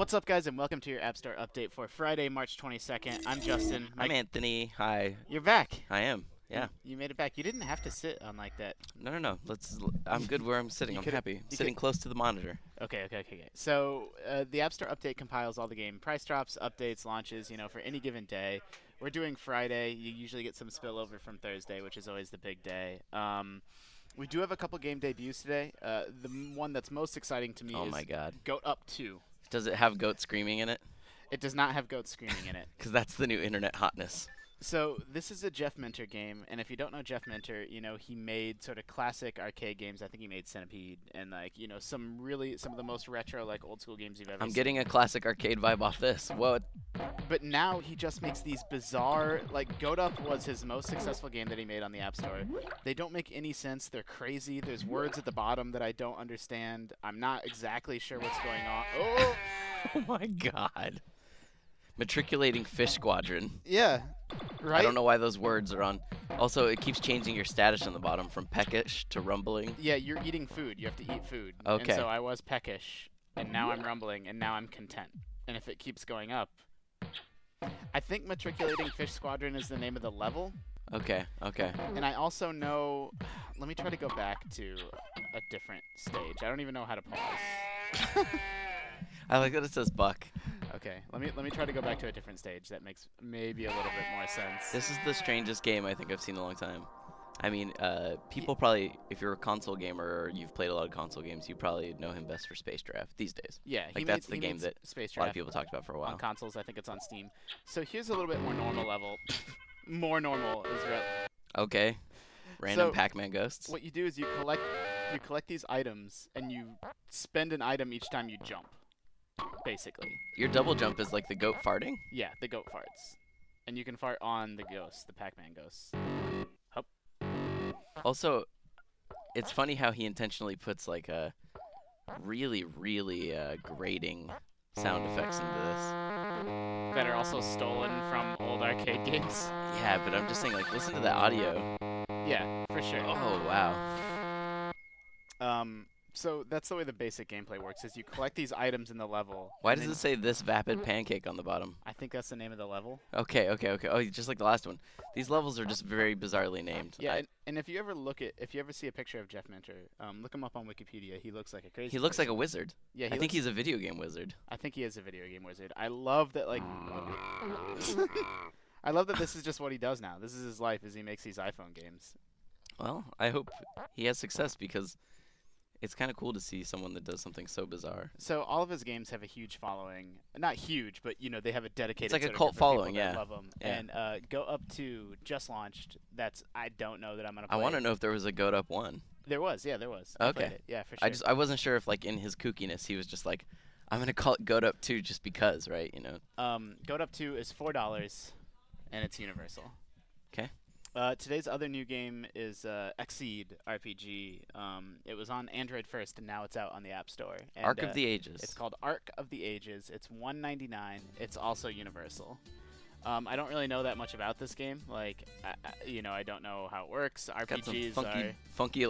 What's up, guys, and welcome to your App Store update for Friday, March 22nd. I'm Justin. I'm Anthony. Hi. You're back. I am. Yeah. You made it back. You didn't have to sit on like that. No. I'm good where I'm sitting. I'm happy. Sitting close to the monitor. Okay. So the App Store update compiles all the game price drops, updates, launches, for any given day. We're doing Friday. You usually get some spillover from Thursday, which is always the big day. We do have a couple game debuts today. The one that's most exciting to me is my God. Goat Up 2. Does it have goat screaming in it? It does not have goat screaming in it. Because that's the new internet hotness. So this is a Jeff Minter game, and if you don't know Jeff Minter, he made sort of classic arcade games. I think he made Centipede and some of the most retro old school games you've ever seen. I'm getting a classic arcade vibe off this. What? But now he just makes these bizarre, Goat Up was his most successful game that he made on the App Store. They don't make any sense. They're crazy. There's words at the bottom that I don't understand. I'm not exactly sure what's going on. Oh! Oh my God. Matriculating Fish Squadron. Yeah. Right? I don't know why those words are on. Also, it keeps changing your status on the bottom from peckish to rumbling. Yeah, you're eating food. You have to eat food. Okay. And so I was peckish, and now I'm rumbling, and now I'm content. And if it keeps going up, I think Matriculating Fish Squadron is the name of the level. Okay. And I also know, let me try to go back to a different stage. I don't even know how to pause. I like that it says Buck. Okay, let me try to go back to a different stage. That makes maybe a little bit more sense. This is the strangest game I think I've seen in a long time. I mean, people probably, if you're a console gamer or you've played a lot of console games, you probably know him best for Space Draft these days. Yeah, that's the game that Space a lot of people talked about for a while. On consoles, I think it's on Steam. So here's a little bit more normal level. More normal is right. Okay. Random Pac-Man ghosts. What you do is you collect these items and you spend an item each time you jump. Basically. Your double jump is like the goat farting? Yeah, the goat farts. And you can fart on the ghosts, the Pac-Man ghosts. Hup. Also, it's funny how he intentionally puts a really grating sound effects into this. That are also stolen from old arcade games. Yeah, but I'm just saying, listen to the audio. Yeah, for sure. Oh, wow. So that's the way the basic gameplay works, is you collect these items in the level. Why does it say this vapid pancake on the bottom? I think that's the name of the level. Okay. Oh, just like the last one. These levels are just very bizarrely named. Yeah, and if you ever see a picture of Jeff Minter, look him up on Wikipedia. He looks like a crazy He looks like a wizard. Yeah, I think he's a video game wizard. I think he is a video game wizard. I love that, I love that this is just what he does now. This is his life, is he makes these iPhone games. Well, I hope he has success because it's kind of cool to see someone that does something so bizarre. So all of his games have a huge following. Not huge, but they have a dedicated. It's like a cult following, yeah. Love them. Yeah. And Go Up 2 just launched. I don't know that I'm gonna play. I want to know if there was a Goat Up 1. There was, yeah, there was. Okay. Yeah, for sure. I wasn't sure if in his kookiness he was just like, I'm gonna call it Goat Up 2 just because, right? Goat Up 2 is $4, and it's universal. Okay. Today's other new game is Exceed RPG. It was on Android first, and now it's out on the App Store. And, Arc of the Ages. It's called Arc of the Ages. It's $1.99. It's also universal. I don't really know that much about this game. I don't know how it works. RPGs got some are funky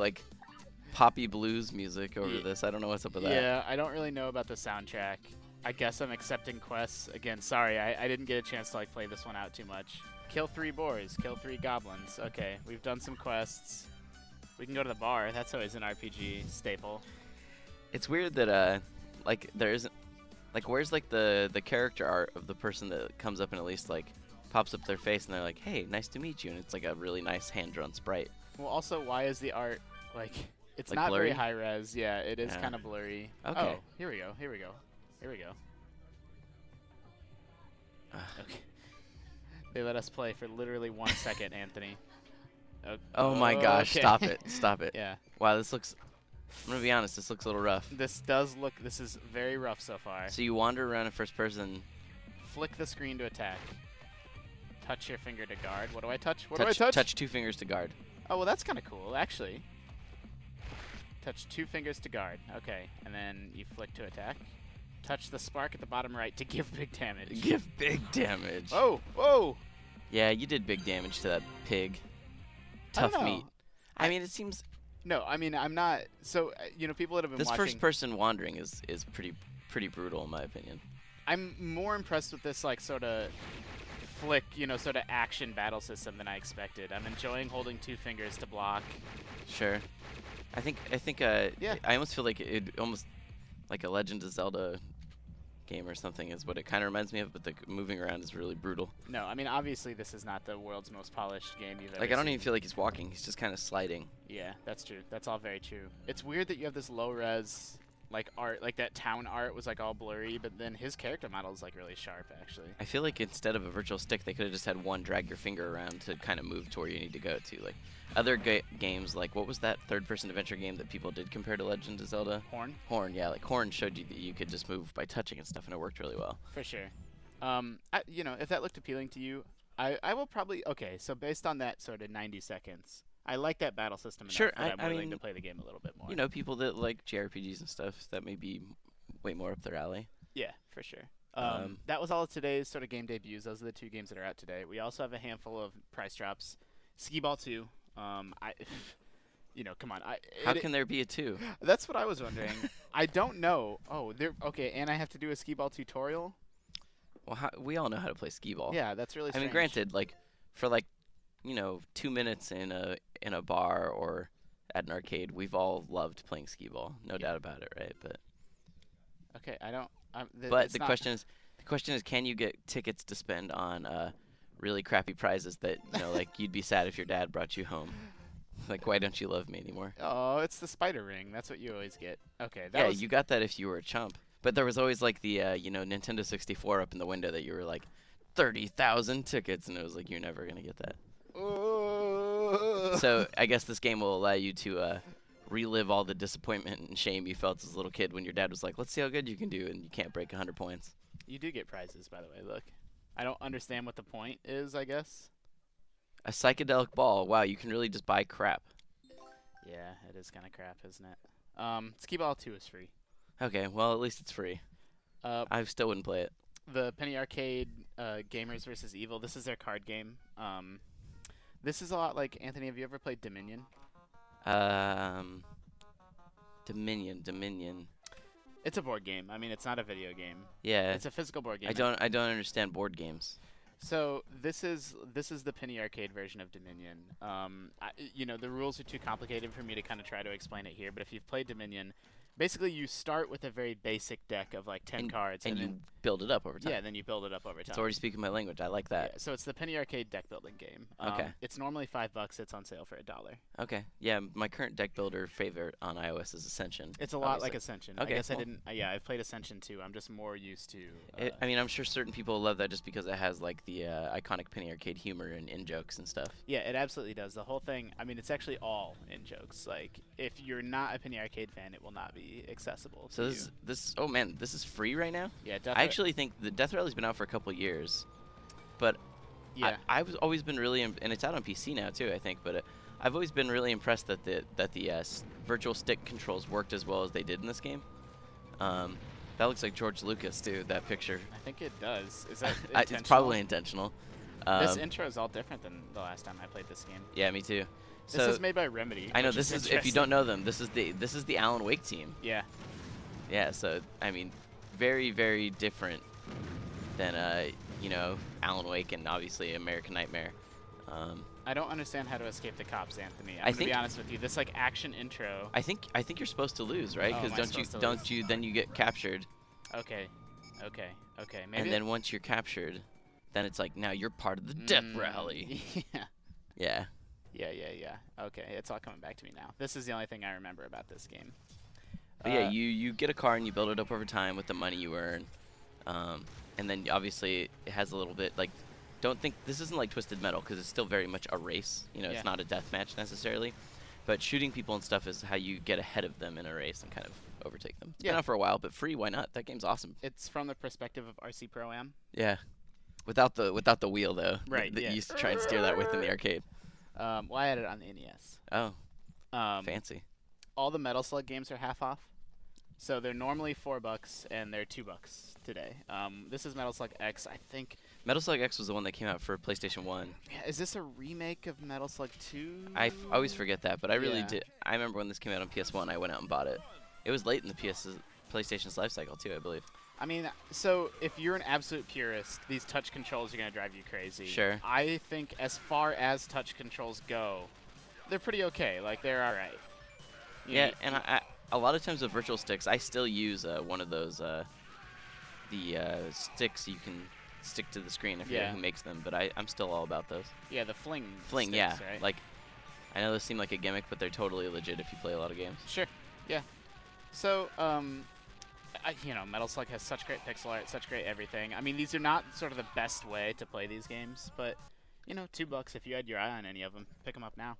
poppy blues music over this. I don't know what's up with that. Yeah, I don't really know about the soundtrack. I guess I'm accepting quests. Again, sorry, I didn't get a chance to play this one out too much. Kill 3 boars, kill 3 goblins. Okay, we've done some quests. We can go to the bar. That's always an RPG staple. It's weird that there isn't where's the character art of the person that comes up and at least pops up their face and they're like, hey, nice to meet you, and it's a really nice hand-drawn sprite. Well, also, why is the art it's not blurry? Very high res. Yeah, it is kind of blurry. Okay. Oh, here we go. Okay. They let us play for literally 1 second, Anthony. Oh my gosh, okay. Stop it. Yeah. Wow, I'm gonna be honest, this looks a little rough. This is very rough so far. So you wander around in first person. Flick the screen to attack. Touch your finger to guard. What do I touch? What do I touch? Touch 2 fingers to guard. Oh, well, that's kind of cool, actually. Touch 2 fingers to guard. Okay, and then you flick to attack. Touch the spark at the bottom right to give big damage. Give big damage. Oh, whoa! Yeah, you did big damage to that pig. Tough meat. I mean, it seems No, I mean, I'm not. So, people that have been this watching. first-person wandering is pretty brutal in my opinion. I'm more impressed with this like sort of flick, sort of action battle system than I expected. I'm enjoying holding 2 fingers to block. Sure. I think Yeah. I almost feel like it almost like a Legend of Zelda game or something is what it kind of reminds me of, but the moving around is really brutal. No, I mean obviously this is not the world's most polished game you've ever Like I don't seen. even feel like he's walking; he's just kind of sliding. Yeah, that's true. That's all very true. It's weird that you have this low res like art, like that town art was like all blurry, but then his character model is like really sharp actually. I feel like instead of a virtual stick, they could have just had one drag your finger around to kind of move to where you need to go to. Like other games, like what was that third-person adventure game that people did compare to Legend of Zelda? Horn? Horn, yeah. Like Horn showed you that you could just move by touching and stuff, and it worked really well. For sure. If that looked appealing to you, I will probably okay. So based on that sort of 90 seconds, I like that battle system enough Sure, that I'm I willing mean, to play the game a little bit more. You know, people that like JRPGs and stuff, that may be way more up their alley. Yeah, for sure. That was all of today's sort of game debuts. Those are the 2 games that are out today. We also have a handful of price drops. Skee Ball 2. Come on. How can there be a 2? That's what I was wondering. I don't know. Oh, okay, and I have to do a Skee Ball tutorial? Well, we all know how to play Skee Ball. Yeah, that's really strange. I mean, granted, like for 2 minutes in a bar or at an arcade, we've all loved playing Skee Ball, no doubt about it, right? But okay, I don't. But the question is, can you get tickets to spend on really crappy prizes that like you'd be sad if your dad brought you home? Like, why don't you love me anymore? Oh, it's the spider ring. That's what you always get. Okay. Yeah, you got that if you were a chump. But there was always like the Nintendo 64 up in the window that you were like 30,000 tickets, and it was like you're never gonna get that. So I guess this game will allow you to relive all the disappointment and shame you felt as a little kid when your dad was like, "Let's see how good you can do," and you can't break 100 points. You do get prizes, by the way. Look, I don't understand what the point is. I guess. A psychedelic ball. Wow, you can really just buy crap. Yeah, it is kind of crap, isn't it? Skee Ball 2 is free. Okay, well at least it's free. I still wouldn't play it. The Penny Arcade Gamers vs. Evil. This is their card game. This is a lot like Anthony. Have you ever played Dominion? Dominion. It's a board game. I mean, it's not a video game. Yeah. It's a physical board game. I don't understand board games. So this is the Penny Arcade version of Dominion. The rules are too complicated for me to kind of try to explain it here. But if you've played Dominion, basically you start with a very basic deck of like 10 cards, and you build it up over time. Yeah, then you build it up over time. It's already speaking my language. I like that. Yeah, so it's the Penny Arcade deck building game. Okay. It's normally $5. It's on sale for $1. Okay. Yeah, my current deck builder favorite on iOS is Ascension. It's a lot like Ascension. Okay, I guess cool. I didn't. Yeah, I've played Ascension too. I'm just more used to. I mean, I'm sure certain people love that just because it has like the iconic Penny Arcade humor and in jokes and stuff. Yeah, it absolutely does. The whole thing. I mean, it's actually all in jokes. Like, if you're not a Penny Arcade fan, it will not be accessible. So this oh man, this is free right now? Yeah, I actually think the Death Rally's been out for a couple years, but yeah, I've always been really and it's out on PC now too, I think. But I've always been really impressed that the virtual stick controls worked as well as they did in this game. That looks like George Lucas too. That picture. I think it does. Is that intentional? It's probably intentional. This intro is all different than the last time I played this game. Yeah, me too. This is made by Remedy. I know this is. If you don't know them, this is the Alan Wake team. Yeah. Yeah. So I mean, very very different than Alan Wake and obviously American Nightmare. I don't understand how to escape the cops, Anthony. I'm gonna be honest with you. This like action intro. I think you're supposed to lose, right? Because then you get captured. Okay. Maybe. And then once you're captured, then it's like now you're part of the Death Rally. Yeah. Yeah. Okay, it's all coming back to me now. This is the only thing I remember about this game. But yeah, you get a car and you build it up over time with the money you earn, and then obviously it has a little bit like. Don't think this isn't like Twisted Metal because it's still very much a race. It's not a death match necessarily, but shooting people and stuff is how you get ahead of them in a race and kind of overtake them. It's been out for a while, but free, why not? That game's awesome. It's from the perspective of RC Pro-Am. Yeah, without the wheel though. Right. That you used to try and steer that with in the arcade. Well, I had it on the NES. Oh. Fancy. All the Metal Slug games are half off. So they're normally $4 and they're $2 today. This is Metal Slug X, I think. Metal Slug X was the one that came out for PlayStation 1. Yeah, is this a remake of Metal Slug 2? I always forget that, but I really did. I remember when this came out on PS1, I went out and bought it. It was late in the PlayStation's life cycle too, I believe. I mean, so if you're an absolute purist, these touch controls are going to drive you crazy. Sure. I think as far as touch controls go, they're pretty okay. Like, they're all right. Yeah, and I a lot of times with virtual sticks, I still use one of those sticks you can stick to the screen. I forget who makes them, but I'm still all about those. Yeah, the fling Fling, sticks, yeah. right? Like, I know those seem like a gimmick, but they're totally legit if you play a lot of games. Sure. Yeah. So, you know, Metal Slug has such great pixel art, such great everything. I mean, these are not sort of the best way to play these games, but, you know, $2 if you had your eye on any of them. Pick them up now.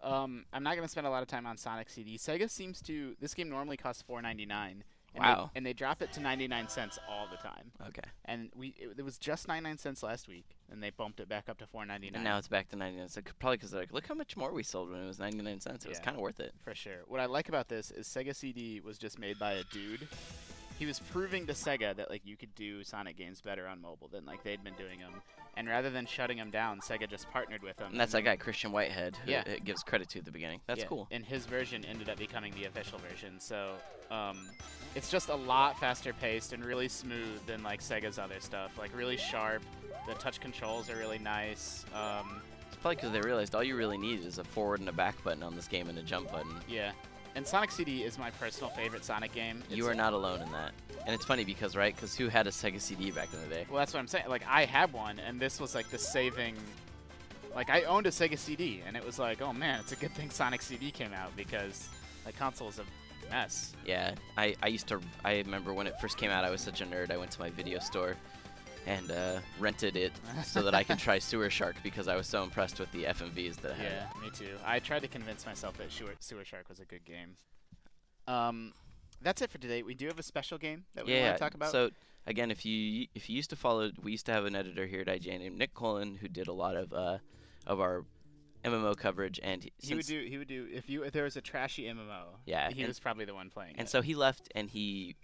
I'm not going to spend a lot of time on Sonic CD. Sega seems to... This game normally costs $4.99. Wow. And they drop it to 99 cents all the time. Okay. And it was just 99 cents last week, and they bumped it back up to $4.99. And now it's back to 99 cents. Probably because they're like, look how much more we sold when it was 99 cents. It was kind of worth it. For sure. What I like about this is Sega CD was just made by a dude. He was proving to Sega that, like, you could do Sonic games better on mobile than, like, they'd been doing them. And rather than shutting them down, Sega just partnered with them. And that's that guy, Christian Whitehead, who it gives credit to at the beginning. That's cool. And his version ended up becoming the official version. So it's just a lot faster paced and really smooth than, like, Sega's other stuff. Like, really sharp. The touch controls are really nice. It's probably because they realized all you really need is a forward and a back button on this game and a jump button. Yeah. And Sonic CD is my personal favorite Sonic game. You are not alone in that. And it's funny because, right, because who had a Sega CD back in the day? Well, that's what I'm saying. Like, I had one, and this was, like, the saving... Like, I owned a Sega CD, and it was like, oh, man, it's a good thing Sonic CD came out because the console is a mess. Yeah, I remember when it first came out, I was such a nerd. I went to my video store and rented it so that I could try Sewer Shark because I was so impressed with the FMVs that it had. Yeah, me too. I tried to convince myself that Sewer Shark was a good game. That's it for today. We do have a special game that we want to talk about. So again, if you used to follow, we used to have an editor here at IGN named Nick Cullen who did a lot of our MMO coverage, and he would do if there was a trashy MMO. Yeah, he was probably the one playing. And so he left, and he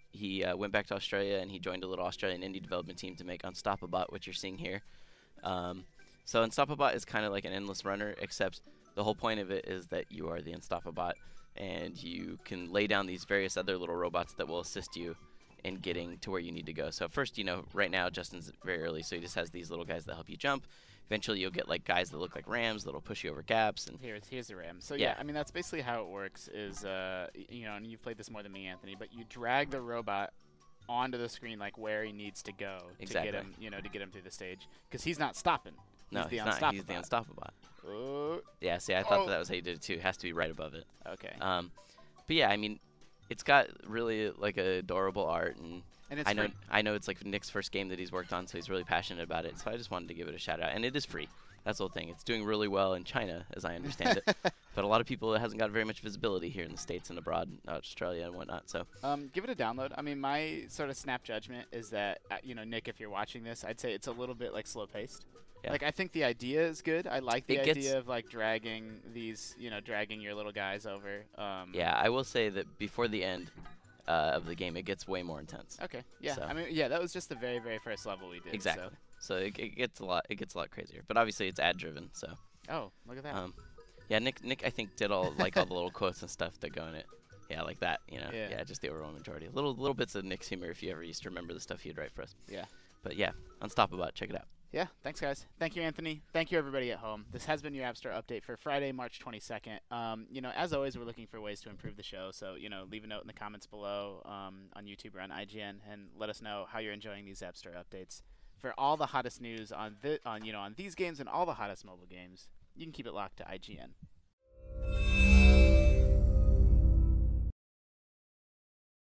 went back to Australia, and he joined a little Australian indie development team to make Unstoppabot, which you're seeing here. So Unstoppabot is kind of like an endless runner, except the whole point of it is that you are the Unstoppabot, and you can lay down these various other little robots that will assist you in getting to where you need to go. So first, you know, right now Justin's very early, so he just has these little guys that help you jump. Eventually, you'll get like guys that look like rams that'll push you over gaps. And here's the ram. So yeah, I mean that's basically how it works. Is you know, and you've played this more than me, Anthony, but you drag the robot onto the screen like where he needs to go to get him, you know, to get him through the stage, because he's not stopping. No, he's not. He's the Unstoppabot. Yeah, see, I thought that was how you did it too. It has to be right above it. Okay. But yeah, I mean, it's got really like adorable art, and it's I know it's like Nick's first game that he's worked on, so he's really passionate about it. So I just wanted to give it a shout out, and it is free. That's the whole thing. It's doing really well in China, as I understand it, but a lot of people, it hasn't got very much visibility here in the States and abroad, Australia and whatnot. So give it a download. I mean, my sort of snap judgment is that you know, Nick, if you're watching this, I'd say it's a little bit like slow paced. Yeah. Like, I think the idea is good. I like the idea of like dragging these, you know, dragging your little guys over. Yeah, I will say that before the end of the game, it gets way more intense. Okay. Yeah. So. I mean, yeah, that was just the very, very first level we did. Exactly. So it gets a lot. It gets a lot crazier. But obviously, it's ad driven. So. Oh, look at that. Yeah, Nick, I think did all like all the little quotes and stuff that go in it. Yeah, like that. You know. Yeah. Just the overwhelming majority. Little bits of Nick's humor if you ever used to remember the stuff he'd write for us. Yeah. But yeah, Unstoppabot. Check it out. Yeah, thanks, guys. Thank you, Anthony. Thank you, everybody at home. This has been your App Store update for Friday, March 22nd. You know, as always, we're looking for ways to improve the show. So, you know, leave a note in the comments below on YouTube or on IGN, and let us know how you're enjoying these App Store updates. For all the hottest news on these games and all the hottest mobile games, you can keep it locked to IGN.